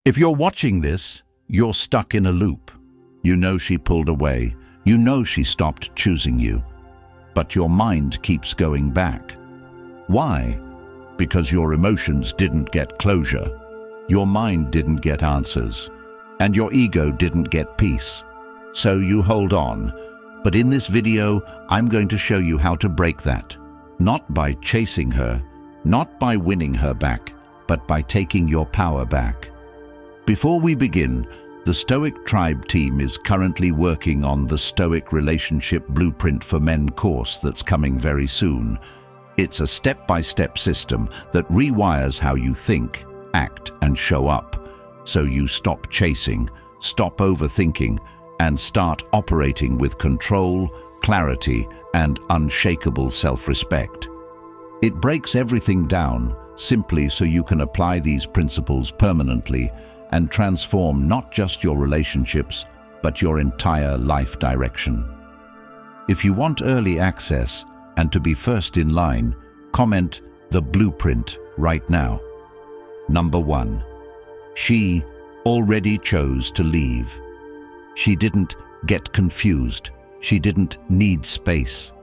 If you're watching this, you're stuck in a loop. You know she pulled away. You know she stopped choosing you. But your mind keeps going back. Why? Because your emotions didn't get closure. Your mind didn't get answers. And your ego didn't get peace. So you hold on. But in this video, I'm going to show you how to break that. Not by chasing her, not by winning her back, but by taking your power back. Before we begin, the Stoic Tribe team is currently working on the Stoic Relationship Blueprint for Men course that's coming very soon. It's a step-by-step system that rewires how you think, act, and show up, so you stop chasing, stop overthinking, and start operating with control, clarity, and unshakable self-respect. It breaks everything down simply so you can apply these principles permanently and transform not just your relationships, but your entire life direction. If you want early access and to be first in line, comment the blueprint right now. Number 1. She already chose to leave. She didn't get confused. She didn't need space.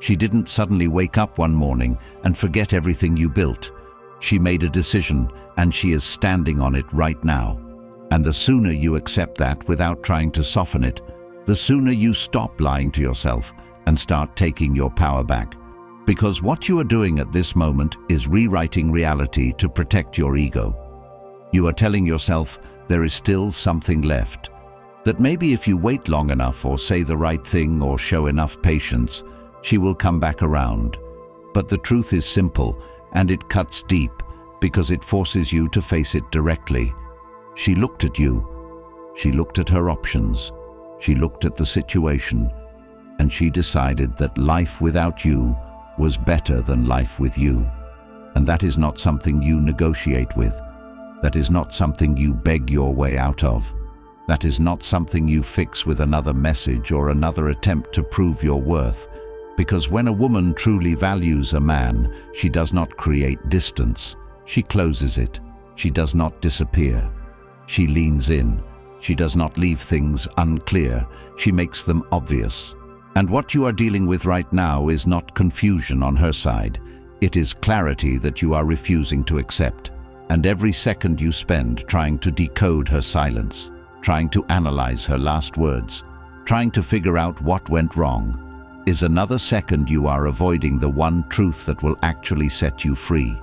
She didn't suddenly wake up one morning and forget everything you built. She made a decision, and she is standing on it right now. And the sooner you accept that without trying to soften it, the sooner you stop lying to yourself and start taking your power back. Because what you are doing at this moment is rewriting reality to protect your ego. You are telling yourself there is still something left, that maybe if you wait long enough or say the right thing or show enough patience, she will come back around. But the truth is simple, and it cuts deep because it forces you to face it directly. She looked at you. She looked at her options. She looked at the situation, and she decided that life without you was better than life with you. And that is not something you negotiate with. That is not something you beg your way out of. That is not something you fix with another message or another attempt to prove your worth. Because when a woman truly values a man, she does not create distance. She closes it. She does not disappear. She leans in. She does not leave things unclear. She makes them obvious. And what you are dealing with right now is not confusion on her side. It is clarity that you are refusing to accept. And every second you spend trying to decode her silence, trying to analyze her last words, trying to figure out what went wrong, is another second you are avoiding the one truth that will actually set you free.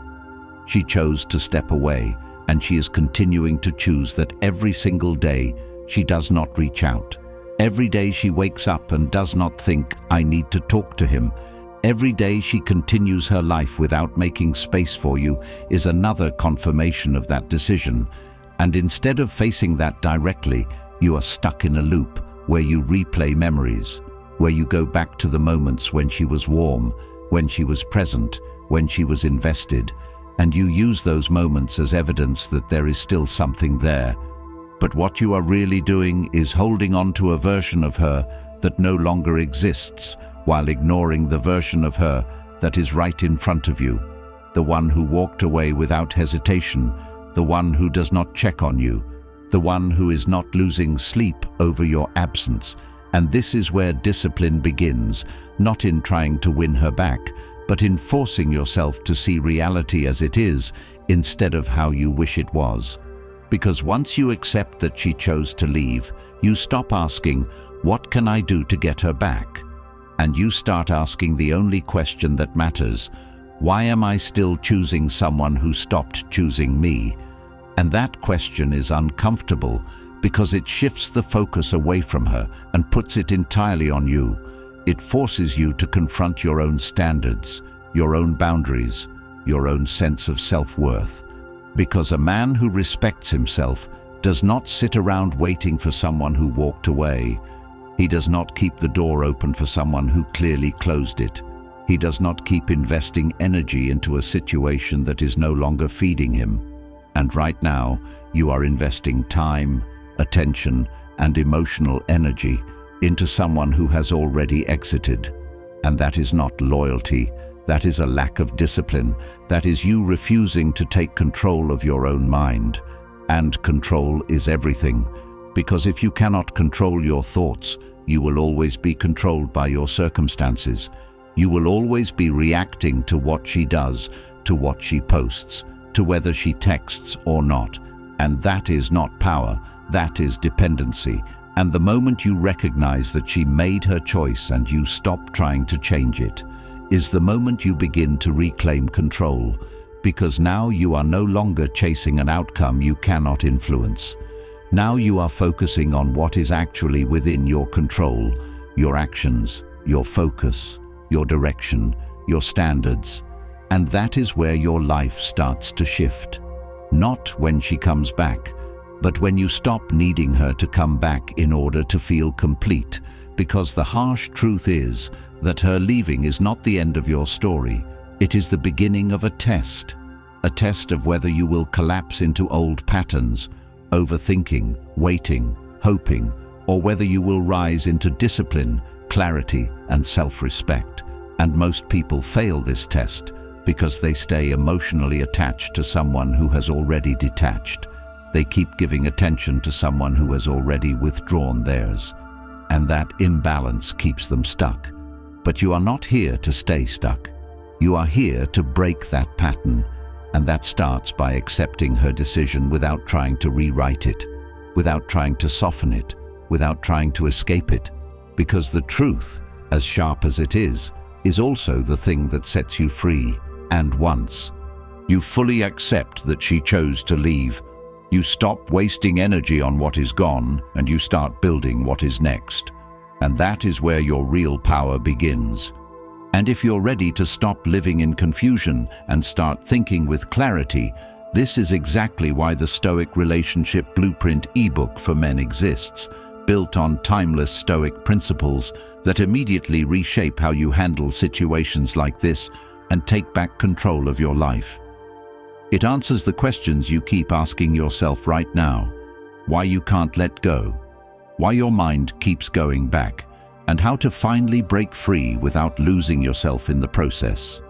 She chose to step away, and she is continuing to choose that every single day she does not reach out. Every day she wakes up and does not think, I need to talk to him. Every day she continues her life without making space for you is another confirmation of that decision. And instead of facing that directly, you are stuck in a loop where you replay memories, where you go back to the moments when she was warm, when she was present, when she was invested, and you use those moments as evidence that there is still something there. But what you are really doing is holding on to a version of her that no longer exists, while ignoring the version of her that is right in front of you, the one who walked away without hesitation, the one who does not check on you, the one who is not losing sleep over your absence. And this is where discipline begins, not in trying to win her back, but in forcing yourself to see reality as it is instead of how you wish it was. Because once you accept that she chose to leave, you stop asking, what can I do to get her back? And you start asking the only question that matters, why am I still choosing someone who stopped choosing me? And that question is uncomfortable because it shifts the focus away from her and puts it entirely on you. It forces you to confront your own standards, your own boundaries, your own sense of self-worth. Because a man who respects himself does not sit around waiting for someone who walked away. He does not keep the door open for someone who clearly closed it. He does not keep investing energy into a situation that is no longer feeding him. And right now, you are investing time, attention, and emotional energy into someone who has already exited. And that is not loyalty. That is a lack of discipline. That is you refusing to take control of your own mind. And control is everything, because if you cannot control your thoughts, you will always be controlled by your circumstances. You will always be reacting to what she does, to what she posts, to whether she texts or not. And that is not power, that is dependency. And the moment you recognize that she made her choice and you stop trying to change it, is the moment you begin to reclaim control, because now you are no longer chasing an outcome you cannot influence. Now you are focusing on what is actually within your control, your actions, your focus, your direction, your standards. And that is where your life starts to shift. Not when she comes back, but when you stop needing her to come back in order to feel complete, because the harsh truth is that her leaving is not the end of your story. It is the beginning of a test of whether you will collapse into old patterns, overthinking, waiting, hoping, or whether you will rise into discipline, clarity, and self-respect. And most people fail this test because they stay emotionally attached to someone who has already detached. They keep giving attention to someone who has already withdrawn theirs. And that imbalance keeps them stuck. But you are not here to stay stuck. You are here to break that pattern. And that starts by accepting her decision without trying to rewrite it, without trying to soften it, without trying to escape it. Because the truth, as sharp as it is also the thing that sets you free. And once you fully accept that she chose to leave, you stop wasting energy on what is gone and you start building what is next. And that is where your real power begins. And if you're ready to stop living in confusion and start thinking with clarity, this is exactly why the Stoic Relationship Blueprint ebook for men exists, built on timeless Stoic principles that immediately reshape how you handle situations like this and take back control of your life. It answers the questions you keep asking yourself right now: why you can't let go, why your mind keeps going back, and how to finally break free without losing yourself in the process.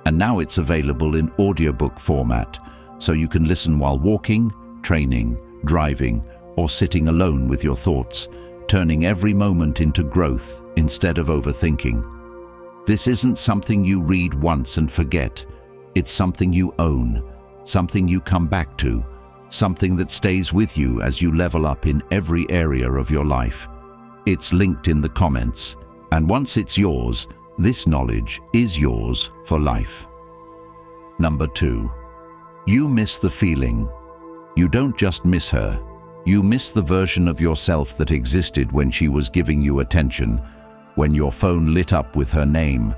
And now it's available in audiobook format, so you can listen while walking, training, driving, or sitting alone with your thoughts, turning every moment into growth instead of overthinking. This isn't something you read once and forget. It's something you own, something you come back to, something that stays with you as you level up in every area of your life. It's linked in the comments, and once it's yours, this knowledge is yours for life. Number 2. You miss the feeling. You don't just miss her. You miss the version of yourself that existed when she was giving you attention, when your phone lit up with her name,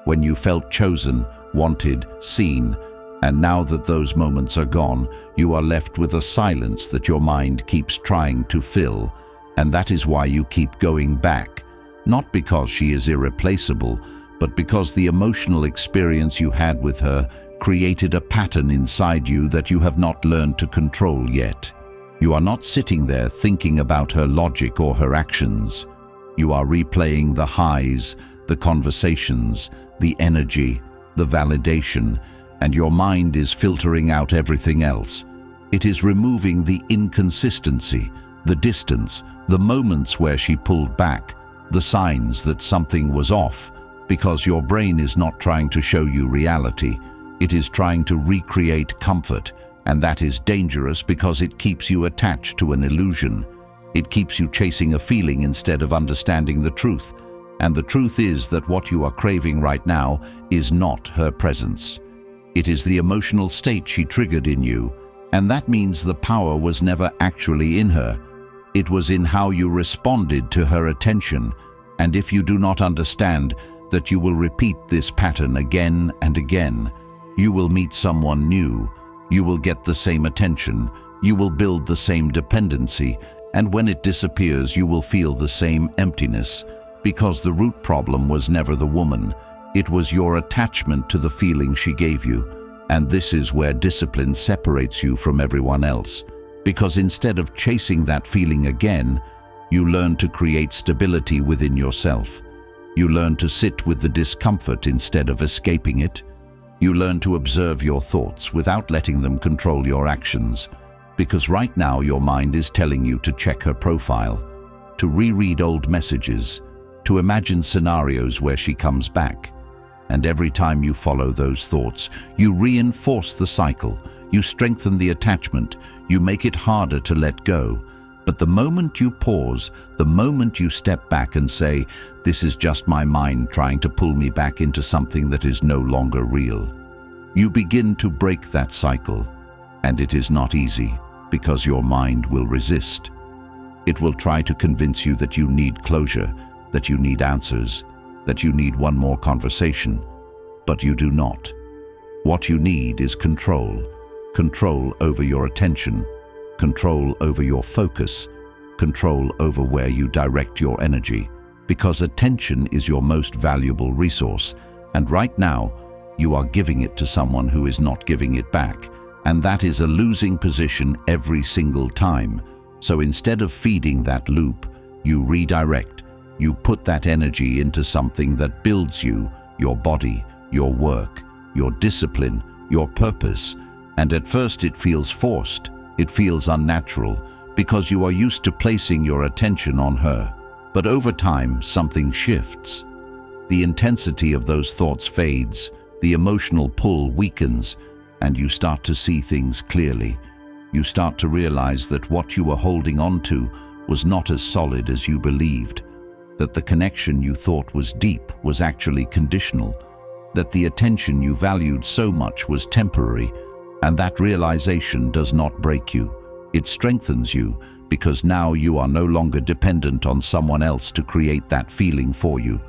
when you felt chosen, wanted, seen. And now that those moments are gone, you are left with a silence that your mind keeps trying to fill. And that is why you keep going back, not because she is irreplaceable, but because the emotional experience you had with her created a pattern inside you that you have not learned to control yet. You are not sitting there thinking about her logic or her actions. You are replaying the highs, the conversations, the energy, the validation, and your mind is filtering out everything else. It is removing the inconsistency, the distance, the moments where she pulled back, the signs that something was off, because your brain is not trying to show you reality. It is trying to recreate comfort, and that is dangerous because it keeps you attached to an illusion. It keeps you chasing a feeling instead of understanding the truth. And the truth is that what you are craving right now is not her presence. It is the emotional state she triggered in you, and that means the power was never actually in her. It was in how you responded to her attention. And if you do not understand that you will repeat this pattern again and again, you will meet someone new, you will get the same attention, you will build the same dependency, and when it disappears you will feel the same emptiness, because the root problem was never the woman, it was your attachment to the feeling she gave you. And this is where discipline separates you from everyone else. Because instead of chasing that feeling again, you learn to create stability within yourself. You learn to sit with the discomfort instead of escaping it. You learn to observe your thoughts without letting them control your actions. Because right now your mind is telling you to check her profile, to reread old messages, to imagine scenarios where she comes back. And every time you follow those thoughts, you reinforce the cycle, you strengthen the attachment, you make it harder to let go. But the moment you pause, the moment you step back and say, "This is just my mind trying to pull me back into something that is no longer real," you begin to break that cycle. And it is not easy, because your mind will resist. It will try to convince you that you need closure, that you need answers, that you need one more conversation. But you do not. What you need is control. Control over your attention, control over your focus, control over where you direct your energy. Because attention is your most valuable resource, and right now, you are giving it to someone who is not giving it back. And that is a losing position every single time. So instead of feeding that loop, you redirect. You put that energy into something that builds you, your body, your work, your discipline, your purpose. And at first it feels forced, it feels unnatural, because you are used to placing your attention on her. But over time, something shifts. The intensity of those thoughts fades, the emotional pull weakens, and you start to see things clearly. You start to realize that what you were holding on to was not as solid as you believed, that the connection you thought was deep was actually conditional, that the attention you valued so much was temporary, and that realization does not break you. It strengthens you, because now you are no longer dependent on someone else to create that feeling for you.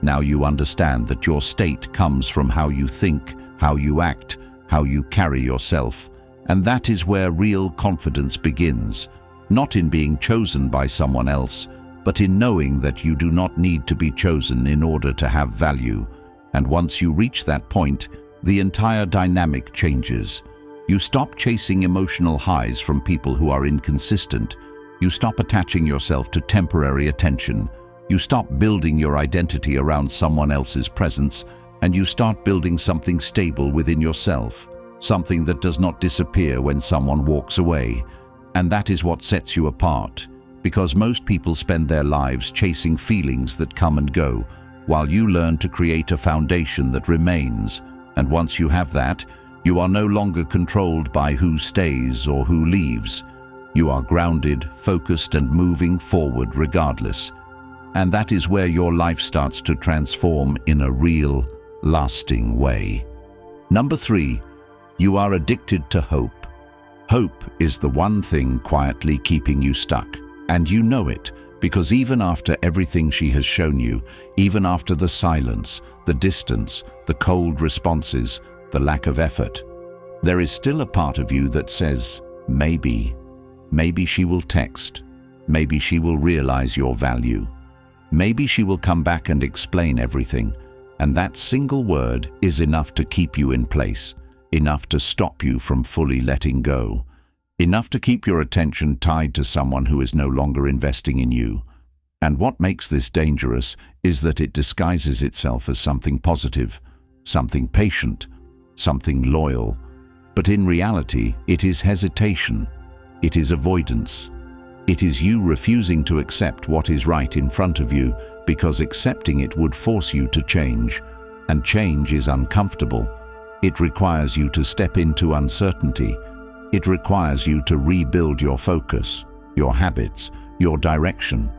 Now you understand that your state comes from how you think, how you act, how you carry yourself. And that is where real confidence begins, not in being chosen by someone else, but in knowing that you do not need to be chosen in order to have value. And once you reach that point, the entire dynamic changes. You stop chasing emotional highs from people who are inconsistent. You stop attaching yourself to temporary attention. You stop building your identity around someone else's presence, and you start building something stable within yourself, something that does not disappear when someone walks away. And that is what sets you apart, because most people spend their lives chasing feelings that come and go, while you learn to create a foundation that remains. And once you have that, you are no longer controlled by who stays or who leaves. You are grounded, focused, and moving forward regardless. And that is where your life starts to transform in a real, lasting way. Number 3, you are addicted to hope. Hope is the one thing quietly keeping you stuck, and you know it, because even after everything she has shown you, even after the silence, the distance, the cold responses, the lack of effort, there is still a part of you that says, maybe she will text, maybe she will realize your value, maybe she will come back and explain everything. And that single word is enough to keep you in place, enough to stop you from fully letting go, enough to keep your attention tied to someone who is no longer investing in you. And what makes this dangerous is that it disguises itself as something positive, something patient, something loyal. But in reality, it is hesitation, it is avoidance. It is you refusing to accept what is right in front of you, because accepting it would force you to change. And change is uncomfortable. It requires you to step into uncertainty. It requires you to rebuild your focus, your habits, your direction.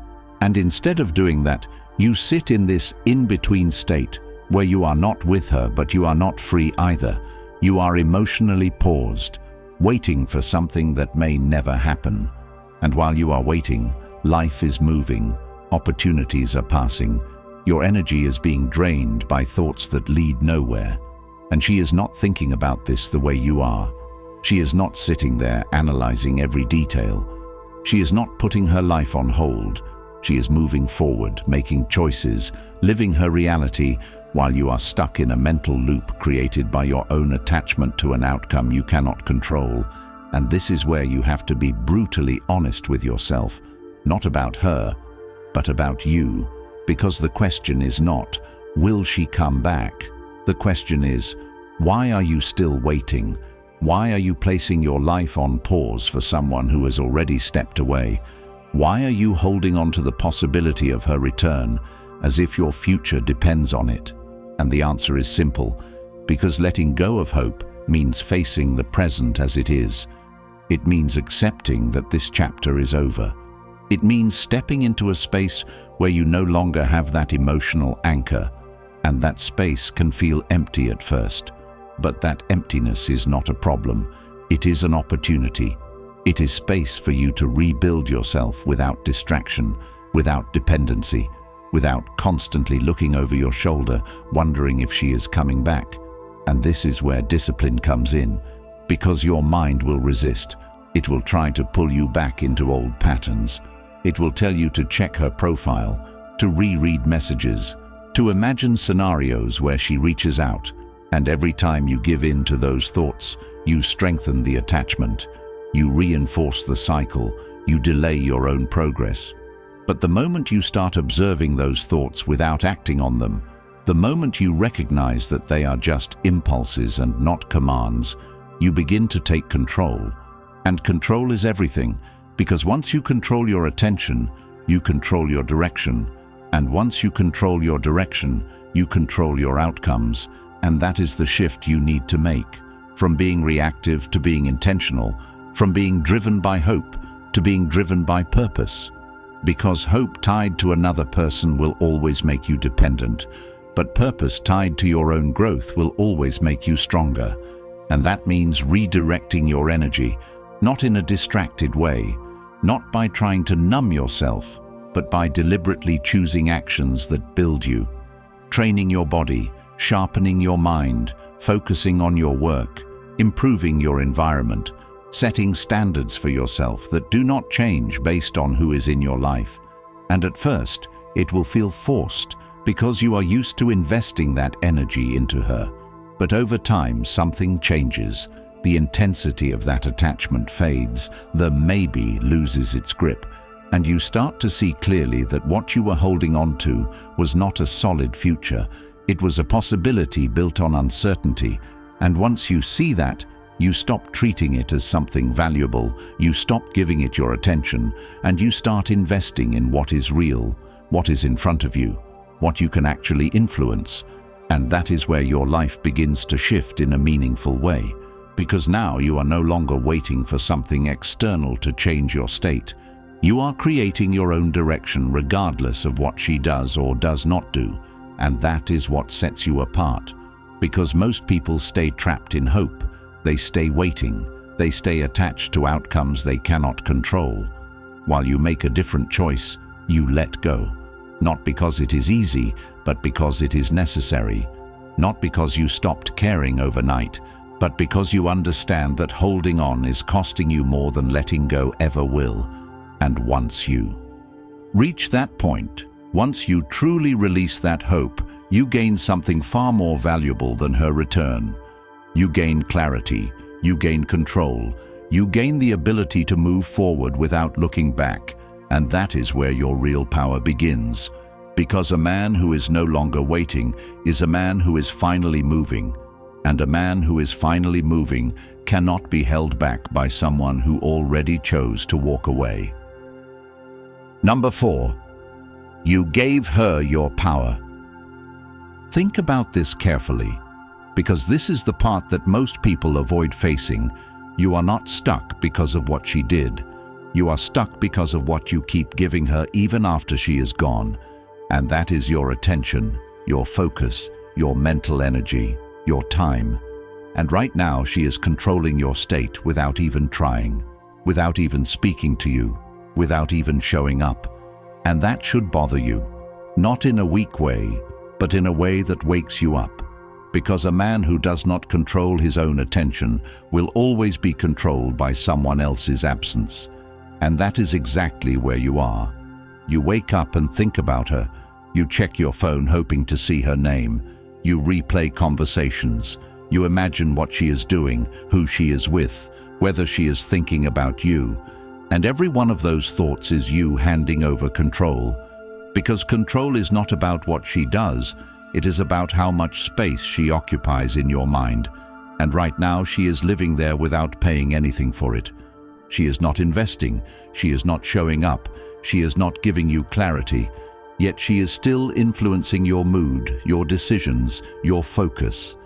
And instead of doing that, you sit in this in-between state where you are not with her, but you are not free either. You are emotionally paused, waiting for something that may never happen. And while you are waiting, life is moving, opportunities are passing, your energy is being drained by thoughts that lead nowhere. And she is not thinking about this the way you are. She is not sitting there analyzing every detail. She is not putting her life on hold. She is moving forward, making choices, living her reality, while you are stuck in a mental loop created by your own attachment to an outcome you cannot control. And this is where you have to be brutally honest with yourself, not about her, but about you. Because the question is not, will she come back? The question is, why are you still waiting? Why are you placing your life on pause for someone who has already stepped away? Why are you holding on to the possibility of her return as if your future depends on it? And the answer is simple, because letting go of hope means facing the present as it is. It means accepting that this chapter is over. It means stepping into a space where you no longer have that emotional anchor, and that space can feel empty at first. But that emptiness is not a problem. It is an opportunity. It is space for you to rebuild yourself without distraction, without dependency, without constantly looking over your shoulder, wondering if she is coming back. And this is where discipline comes in, because your mind will resist. It will try to pull you back into old patterns. It will tell you to check her profile, to reread messages, to imagine scenarios where she reaches out. And every time you give in to those thoughts, you strengthen the attachment. You reinforce the cycle. You delay your own progress. But the moment you start observing those thoughts without acting on them, the moment you recognize that they are just impulses and not commands, you begin to take control. And control is everything, because once you control your attention, you control your direction. And once you control your direction, you control your outcomes. And that is the shift you need to make, from being reactive to being intentional, from being driven by hope to being driven by purpose. Because hope tied to another person will always make you dependent, but purpose tied to your own growth will always make you stronger. And that means redirecting your energy, not in a distracted way, not by trying to numb yourself, but by deliberately choosing actions that build you. Training your body, sharpening your mind, focusing on your work, improving your environment, setting standards for yourself that do not change based on who is in your life. And at first, it will feel forced because you are used to investing that energy into her. But over time, something changes. The intensity of that attachment fades, the maybe loses its grip, and you start to see clearly that what you were holding on to was not a solid future. It was a possibility built on uncertainty. And once you see that, you stop treating it as something valuable, you stop giving it your attention, and you start investing in what is real, what is in front of you, what you can actually influence. And that is where your life begins to shift in a meaningful way, because now you are no longer waiting for something external to change your state. You are creating your own direction regardless of what she does or does not do, and that is what sets you apart. Because most people stay trapped in hope. They stay waiting. They stay attached to outcomes they cannot control. While you make a different choice, you let go. Not because it is easy, but because it is necessary. Not because you stopped caring overnight, but because you understand that holding on is costing you more than letting go ever will. And once you reach that point, once you truly release that hope, you gain something far more valuable than her return. You gain clarity, you gain control, you gain the ability to move forward without looking back, and that is where your real power begins. Because a man who is no longer waiting is a man who is finally moving, and a man who is finally moving cannot be held back by someone who already chose to walk away. Number 4, you gave her your power. Think about this carefully, because this is the part that most people avoid facing. You are not stuck because of what she did. You are stuck because of what you keep giving her even after she is gone. And that is your attention, your focus, your mental energy, your time. And right now she is controlling your state without even trying, without even speaking to you, without even showing up. And that should bother you, not in a weak way, but in a way that wakes you up. Because a man who does not control his own attention will always be controlled by someone else's absence. And that is exactly where you are. You wake up and think about her. You check your phone hoping to see her name. You replay conversations. You imagine what she is doing, who she is with, whether she is thinking about you. And every one of those thoughts is you handing over control. Because control is not about what she does, it is about how much space she occupies in your mind. And right now she is living there without paying anything for it. She is not investing, she is not showing up, she is not giving you clarity, yet she is still influencing your mood, your decisions, your focus.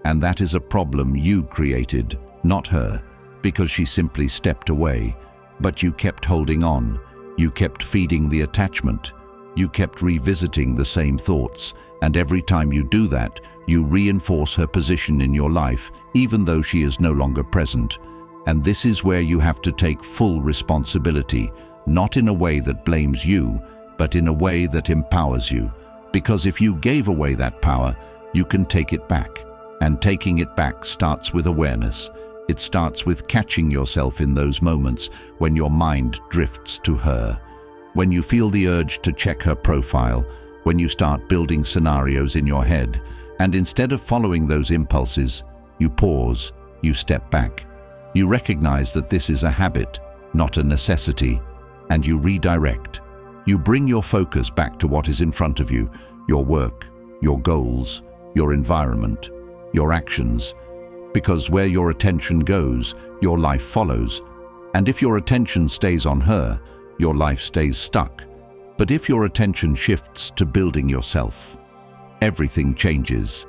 And that is a problem you created, not her, because she simply stepped away. But you kept holding on, you kept feeding the attachment, you kept revisiting the same thoughts, and every time you do that, you reinforce her position in your life, even though she is no longer present. And this is where you have to take full responsibility, not in a way that blames you, but in a way that empowers you. Because if you gave away that power, you can take it back. And taking it back starts with awareness. It starts with catching yourself in those moments when your mind drifts to her. When you feel the urge to check her profile, when you start building scenarios in your head, and instead of following those impulses, you pause, you step back. You recognize that this is a habit, not a necessity, and you redirect. You bring your focus back to what is in front of you, your work, your goals, your environment, your actions. Because where your attention goes, your life follows. And if your attention stays on her, your life stays stuck. But if your attention shifts to building yourself, everything changes.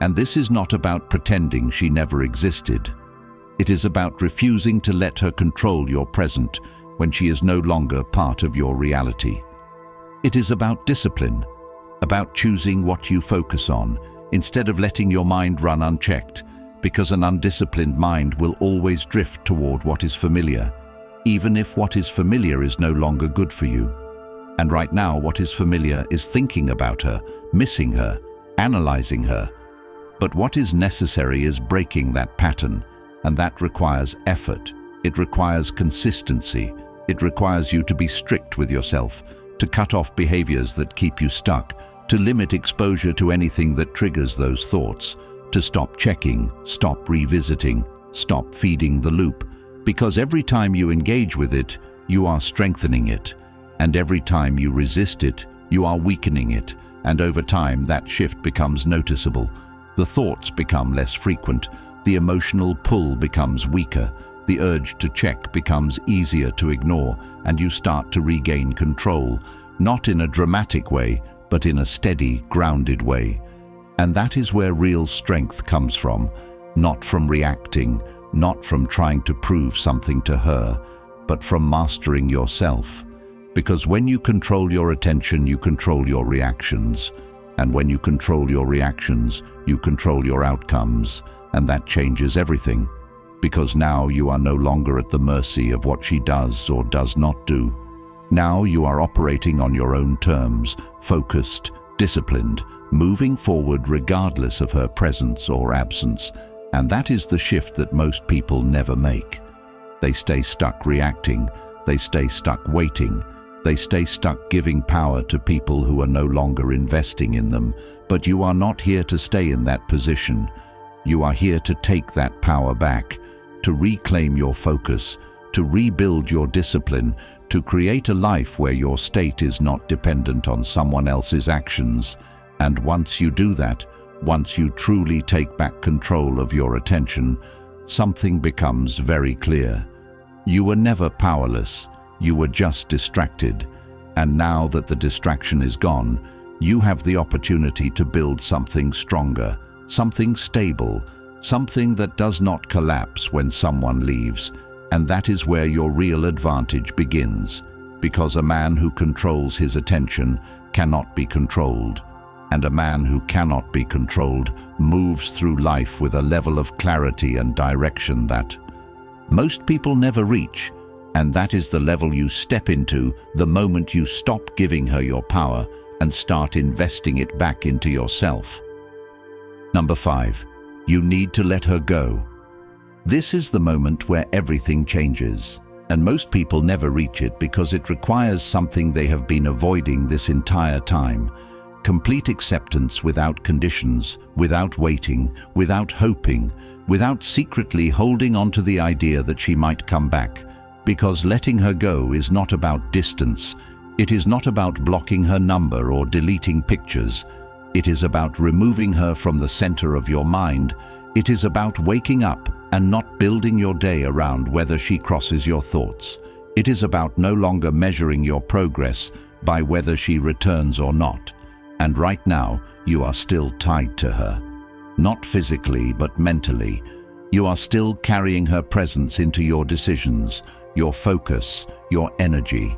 And this is not about pretending she never existed. It is about refusing to let her control your present when she is no longer part of your reality. It is about discipline, about choosing what you focus on, instead of letting your mind run unchecked, because an undisciplined mind will always drift toward what is familiar, even if what is familiar is no longer good for you. And right now, what is familiar is thinking about her, missing her, analyzing her. But what is necessary is breaking that pattern, and that requires effort. It requires consistency. It requires you to be strict with yourself, to cut off behaviors that keep you stuck, to limit exposure to anything that triggers those thoughts, to stop checking, stop revisiting, stop feeding the loop. Because every time you engage with it, you are strengthening it. And every time you resist it, you are weakening it. And over time, that shift becomes noticeable. The thoughts become less frequent. The emotional pull becomes weaker. The urge to check becomes easier to ignore, and you start to regain control, not in a dramatic way, but in a steady, grounded way. And that is where real strength comes from, not from reacting, not from trying to prove something to her, but from mastering yourself. Because when you control your attention, you control your reactions. And when you control your reactions, you control your outcomes. And that changes everything. Because now you are no longer at the mercy of what she does or does not do. Now you are operating on your own terms, focused, disciplined, moving forward regardless of her presence or absence. And that is the shift that most people never make. They stay stuck reacting. They stay stuck waiting. They stay stuck giving power to people who are no longer investing in them. But you are not here to stay in that position. You are here to take that power back, to reclaim your focus, to rebuild your discipline, to create a life where your state is not dependent on someone else's actions. And once you do that, once you truly take back control of your attention, something becomes very clear. You were never powerless, you were just distracted. And now that the distraction is gone, you have the opportunity to build something stronger, something stable, something that does not collapse when someone leaves. And that is where your real advantage begins, because a man who controls his attention cannot be controlled. And a man who cannot be controlled moves through life with a level of clarity and direction that most people never reach. And that is the level you step into the moment you stop giving her your power and start investing it back into yourself. Number 5, you need to let her go. This is the moment where everything changes, and most people never reach it because it requires something they have been avoiding this entire time. Complete acceptance without conditions, without waiting, without hoping, without secretly holding on to the idea that she might come back. Because letting her go is not about distance. It is not about blocking her number or deleting pictures. It is about removing her from the center of your mind It is about waking up and not building your day around whether she crosses your thoughts. It is about no longer measuring your progress by whether she returns or not. And right now, you are still tied to her. Not physically, but mentally. You are still carrying her presence into your decisions, your focus, your energy.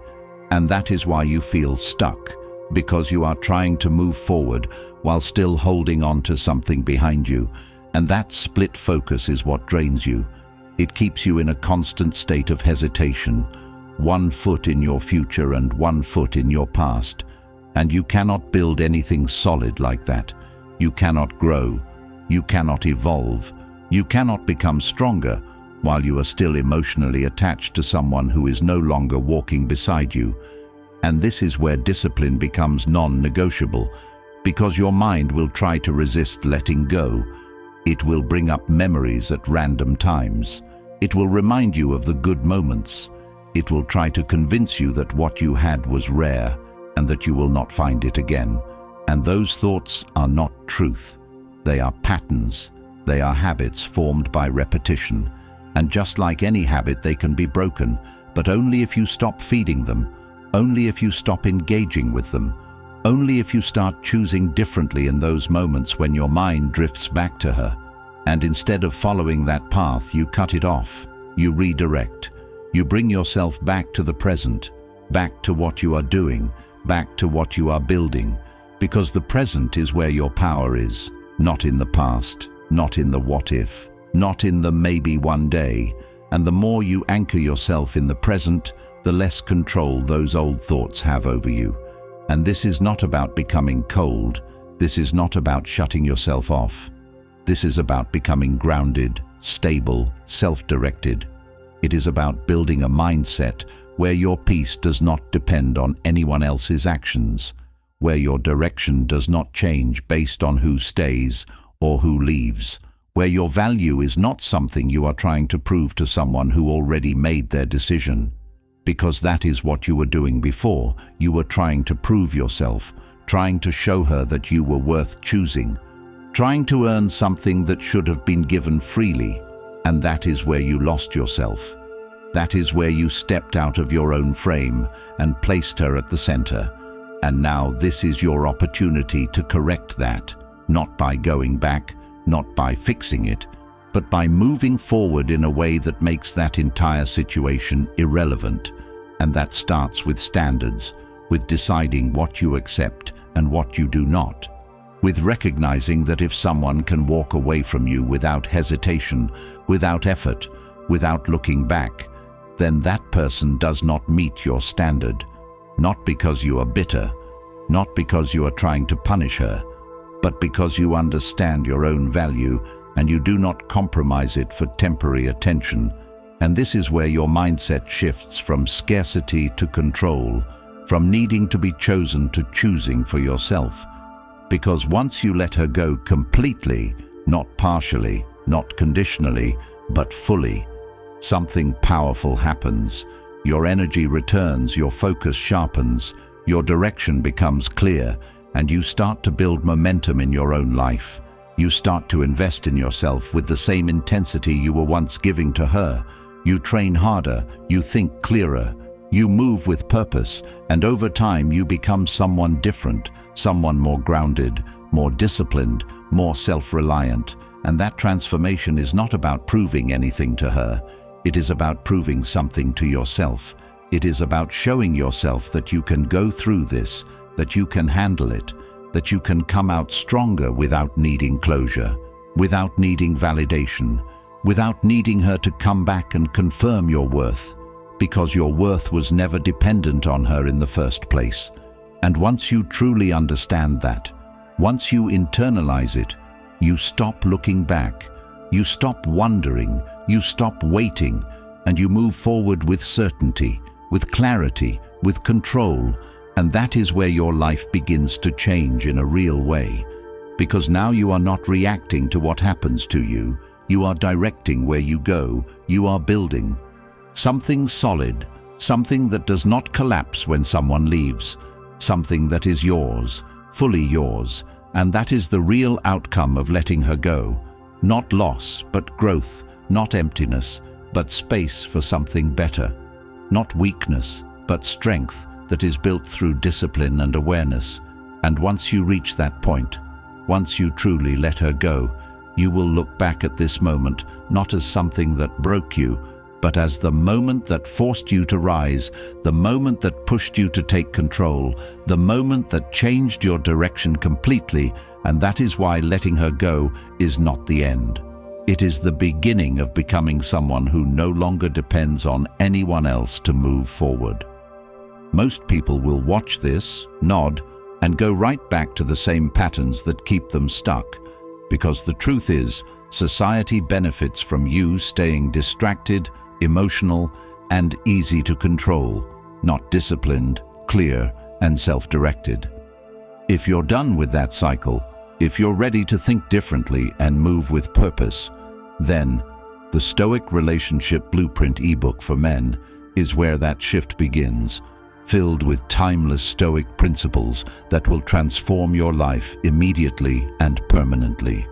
And that is why you feel stuck, because you are trying to move forward while still holding on to something behind you. And that split focus is what drains you. It keeps you in a constant state of hesitation, one foot in your future and one foot in your past. And you cannot build anything solid like that. You cannot grow. You cannot evolve. You cannot become stronger while you are still emotionally attached to someone who is no longer walking beside you. And this is where discipline becomes non-negotiable, because your mind will try to resist letting go. It will bring up memories at random times. It will remind you of the good moments. It will try to convince you that what you had was rare and that you will not find it again. And those thoughts are not truth. They are patterns. They are habits formed by repetition. And just like any habit, they can be broken, but only if you stop feeding them, only if you stop engaging with them, only if you start choosing differently in those moments when your mind drifts back to her. And instead of following that path, you cut it off, you redirect, you bring yourself back to the present, back to what you are doing, back to what you are building, because the present is where your power is, not in the past, not in the what if, not in the maybe one day. And the more you anchor yourself in the present, the less control those old thoughts have over you. And this is not about becoming cold. This is not about shutting yourself off. This is about becoming grounded, stable, self-directed. It is about building a mindset where your peace does not depend on anyone else's actions, where your direction does not change based on who stays or who leaves, where your value is not something you are trying to prove to someone who already made their decision. Because that is what you were doing before. You were trying to prove yourself, trying to show her that you were worth choosing, trying to earn something that should have been given freely. And that is where you lost yourself. That is where you stepped out of your own frame and placed her at the center. And now this is your opportunity to correct that, not by going back, not by fixing it, but by moving forward in a way that makes that entire situation irrelevant. And that starts with standards, with deciding what you accept and what you do not, with recognizing that if someone can walk away from you without hesitation, without effort, without looking back, then that person does not meet your standard, not because you are bitter, not because you are trying to punish her, but because you understand your own value and you do not compromise it for temporary attention. And this is where your mindset shifts from scarcity to control, from needing to be chosen to choosing for yourself. Because once you let her go completely, not partially, not conditionally, but fully, something powerful happens. Your energy returns, your focus sharpens, your direction becomes clear, and you start to build momentum in your own life. You start to invest in yourself with the same intensity you were once giving to her. You train harder, you think clearer, you move with purpose, and over time you become someone different, someone more grounded, more disciplined, more self-reliant. And that transformation is not about proving anything to her. It is about proving something to yourself. It is about showing yourself that you can go through this, that you can handle it, that you can come out stronger without needing closure, without needing validation, without needing her to come back and confirm your worth, because your worth was never dependent on her in the first place. And once you truly understand that, once you internalize it, you stop looking back, you stop wondering, you stop waiting, and you move forward with certainty, with clarity, with control. And that is where your life begins to change in a real way. Because now you are not reacting to what happens to you, you are directing where you go, you are building something solid, something that does not collapse when someone leaves, something that is yours, fully yours. And that is the real outcome of letting her go. Not loss, but growth. Not emptiness, but space for something better. Not weakness, but strength that is built through discipline and awareness. And once you reach that point, once you truly let her go, you will look back at this moment not as something that broke you, but as the moment that forced you to rise, the moment that pushed you to take control, the moment that changed your direction completely. And that is why letting her go is not the end. It is the beginning of becoming someone who no longer depends on anyone else to move forward. Most people will watch this, nod, and go right back to the same patterns that keep them stuck. Because the truth is, society benefits from you staying distracted, emotional, and easy to control, not disciplined, clear, and self-directed. If you're done with that cycle, if you're ready to think differently and move with purpose, then the Stoic Relationship Blueprint ebook for men is where that shift begins, filled with timeless Stoic principles that will transform your life immediately and permanently.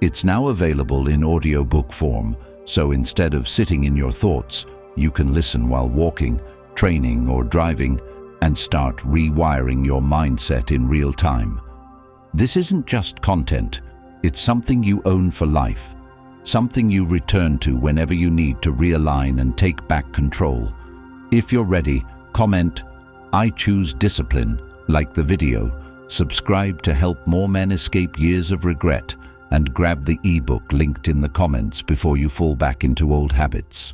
It's now available in audiobook form, so instead of sitting in your thoughts, you can listen while walking, training, or driving, and start rewiring your mindset in real time. This isn't just content, it's something you own for life, something you return to whenever you need to realign and take back control. If you're ready, comment, "I choose discipline," like the video, subscribe to help more men escape years of regret, and grab the ebook linked in the comments before you fall back into old habits.